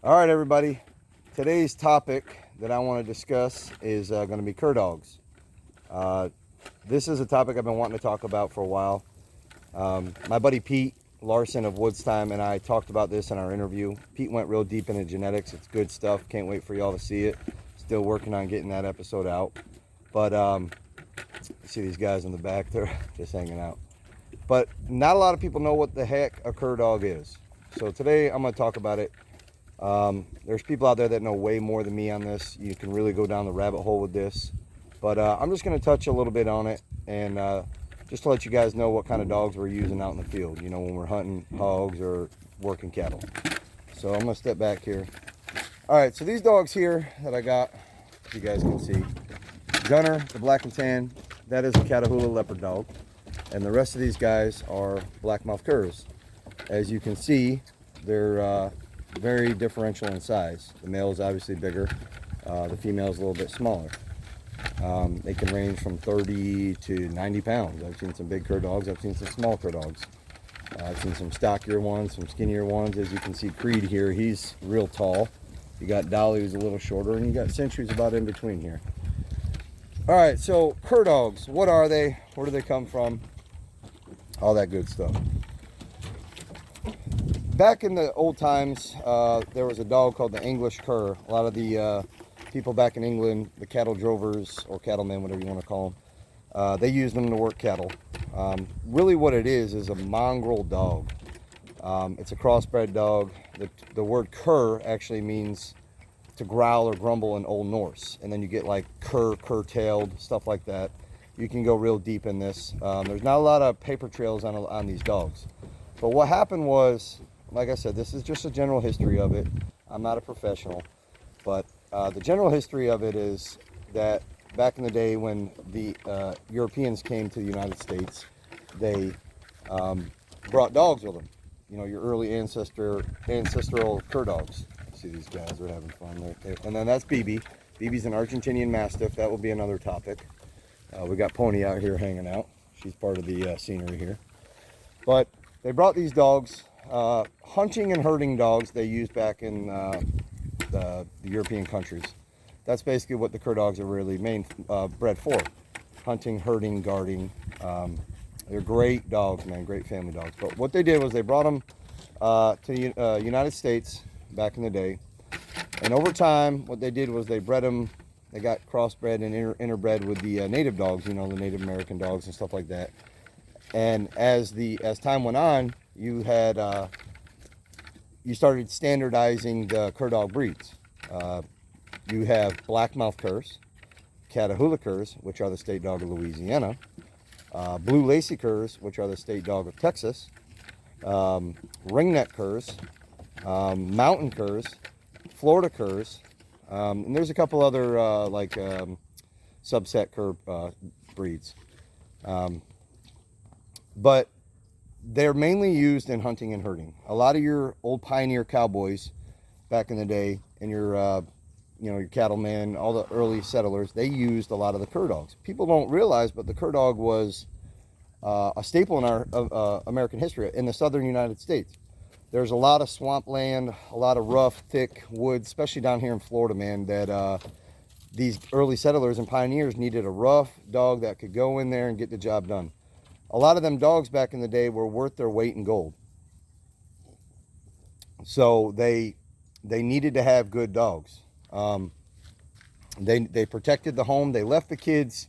All right, everybody. Today's topic that I want to discuss is going to be cur dogs. Uh, this is a topic I've been wanting to talk about for a while. My buddy Pete Larson of Woodstime and I talked about this in our interview. Pete went real deep into genetics. It's good stuff. Can't wait for y'all to see it. Still working on getting that episode out. But you see these guys in the back, they're just hanging out. But not a lot of people know what the heck a cur dog is. So today I'm going to talk about it. There's people out there that know way more than me on this. You can really go down the rabbit hole with this. But I'm just going to touch a little bit on it and just to let you guys know what kind of dogs we're using out in the field, when we're hunting hogs or working cattle. So I'm going to step back here. All right, so these dogs here that I got, if you guys can see, Gunner, the black and tan, that is a Catahoula leopard dog. And the rest of these guys are blackmouth curs. As you can see, they're very differential in size. The male is obviously bigger. The female is a little bit smaller. They can range from 30 to 90 pounds. I've seen some big cur dogs. I've seen some small cur dogs. I've seen some stockier ones, some skinnier ones. As you can see, Creed here, he's real tall. You got Dolly, who's a little shorter, and you got Cinch, who's about in between here. All right, so cur dogs, what are they? Where do they come from? All that good stuff. Back in the old times, there was a dog called the English cur. A lot of the people back in England, the cattle drovers or cattlemen, whatever you want to call them, they used them to work cattle. Really what it is a mongrel dog. It's a crossbred dog. The word cur actually means to growl or grumble in Old Norse. And then you get like curtailed, stuff like that. You can go real deep in this. There's not a lot of paper trails on these dogs. But what happened was, like I said, this is just a general history of it. I'm not a professional, but the general history of it is that back in the day when the Europeans came to the United States, they brought dogs with them. Your early ancestral cur dogs. See these guys are having fun. And then that's BB. BB's an Argentinian Mastiff. That will be another topic. We got Pony out here hanging out. She's part of the scenery here. But they brought these dogs, hunting and herding dogs they used back in the European countries. That's basically what the cur dogs are really bred for. Hunting, herding, guarding. They're great dogs, man, great family dogs. But what they did was they brought them to the United States back in the day. And over time, what they did was they bred them, they got crossbred and interbred with the native dogs, the Native American dogs and stuff like that. And as time went on, you started standardizing the cur dog breeds. You have blackmouth curs, Catahoula curs, which are the state dog of Louisiana, blue lacy curs, which are the state dog of Texas, ringneck curs, mountain curs, Florida curs, and there's a couple other subset cur breeds. But they're mainly used in hunting and herding. A lot of your old pioneer cowboys back in the day and your cattlemen, all the early settlers, they used a lot of the cur dogs. People don't realize, but the cur dog was a staple in our American history in the southern United States. There's a lot of swampland, a lot of rough, thick woods, especially down here in Florida, man, that these early settlers and pioneers needed a rough dog that could go in there and get the job done. A lot of them dogs back in the day were worth their weight in gold. So they needed to have good dogs. They protected the home. They left the kids,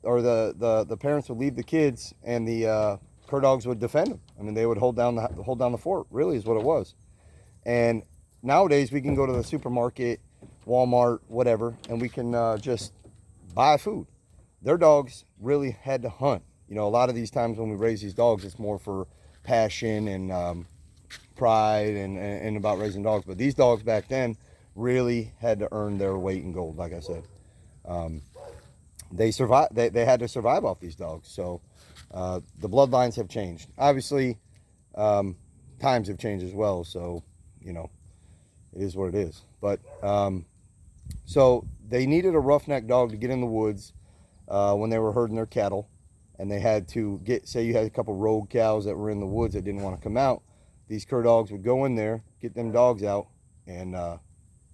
or the parents would leave the kids, and the cur dogs would defend them. I mean, they would hold down the fort. Really, is what it was. And nowadays, we can go to the supermarket, Walmart, whatever, and we can just buy food. Their dogs really had to hunt. A lot of these times when we raise these dogs, it's more for passion and pride and about raising dogs. But these dogs back then really had to earn their weight in gold, like I said. They survived. They had to survive off these dogs. So the bloodlines have changed. Obviously, times have changed as well. So, it is what it is. But so they needed a roughneck dog to get in the woods when they were herding their cattle. And they had to say you had a couple rogue cows that were in the woods that didn't want to come out. These cur dogs would go in there, get them dogs out, and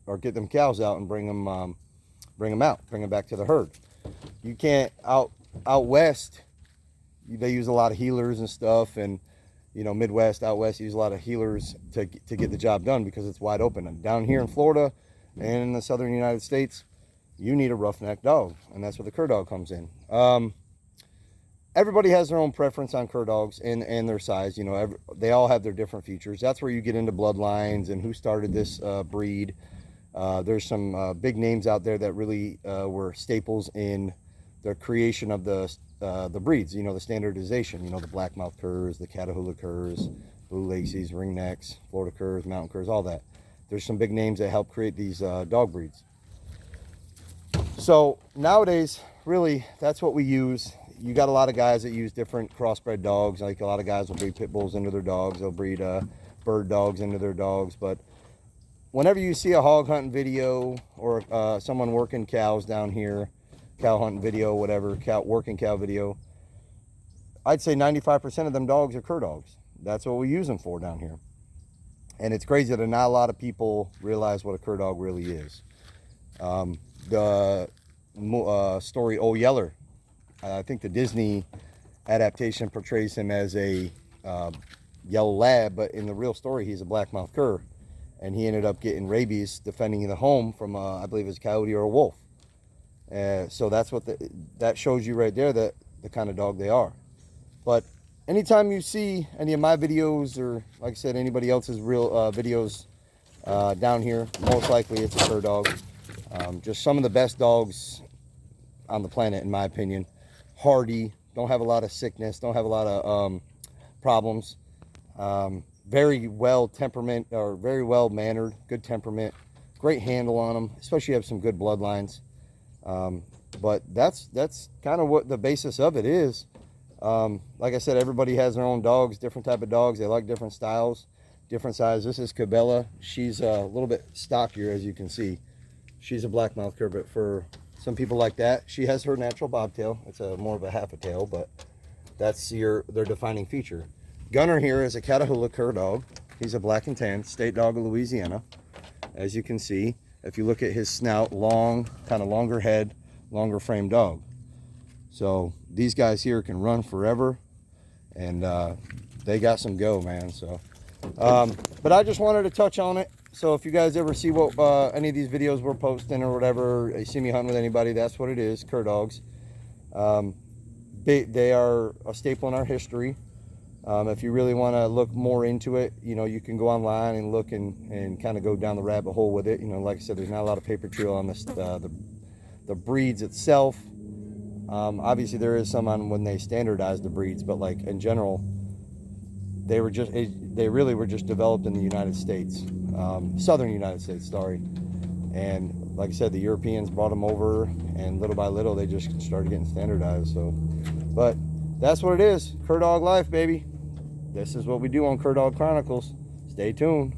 or get them cows out and bring them back to the herd. You can't out west. They use a lot of healers and stuff, and you know, Midwest, out west, use a lot of healers to get the job done because it's wide open. And down here in Florida and in the southern United States, you need a roughneck dog, and that's where the cur dog comes in. Everybody has their own preference on cur dogs and their size. You know, they all have their different features. That's where you get into bloodlines and who started this breed. There's some big names out there that really were staples in the creation of the breeds, you know, the standardization, you know, the blackmouth curs, the Catahoula curs, blue lacies, ringnecks, Florida curs, mountain curs, all that. There's some big names that help create these dog breeds. So nowadays, really, that's what we use. You got a lot of guys that use different crossbred dogs. Like a lot of guys will breed pit bulls into their dogs. They'll breed bird dogs into their dogs. But whenever you see a hog hunting video or someone working cows down here, cow hunting video, whatever, working cow video, I'd say 95% of them dogs are cur dogs. That's what we use them for down here. And it's crazy that not a lot of people realize what a cur dog really is. The story Old Yeller, I think the Disney adaptation portrays him as a yellow lab, but in the real story he's a blackmouth cur, and he ended up getting rabies defending the home from I believe it was a coyote or a wolf. So that's what that shows you right there, that the kind of dog they are. But anytime you see any of my videos, or like I said, anybody else's real videos down here, most likely it's a cur dog. Just some of the best dogs on the planet, in my opinion. Hardy, don't have a lot of sickness, don't have a lot of problems. Very well temperament, or very well mannered, good temperament, great handle on them, especially have some good bloodlines. But that's kind of what the basis of it is. Like I said, everybody has their own dogs, different type of dogs. They like different styles, different sizes. This is Cabela. She's a little bit stockier, as you can see. She's a blackmouth cur, but for some people like that, she has her natural bobtail. It's more of a half a tail, but that's their defining feature. Gunner here is a Catahoula cur dog. He's a black and tan state dog of Louisiana. As you can see, if you look at his snout, long, kind of longer head, longer frame dog. So these guys here can run forever, and they got some go, man. So, but I just wanted to touch on it. So if you guys ever see what any of these videos we're posting or whatever, you see me hunting with anybody, that's what it is, cur dogs. They are a staple in our history. If you really want to look more into it, you know, you can go online and look and kind of go down the rabbit hole with it. You know, like I said, there's not a lot of paper trail on this, the breeds itself. Obviously there is some on when they standardized the breeds, but like in general, they really were just developed in the United States, southern United States, sorry. And like I said, the Europeans brought them over, and little by little they just started getting standardized. So, but that's what it is, cur dog life, baby. This is what we do on Cur Dog Chronicles. Stay tuned.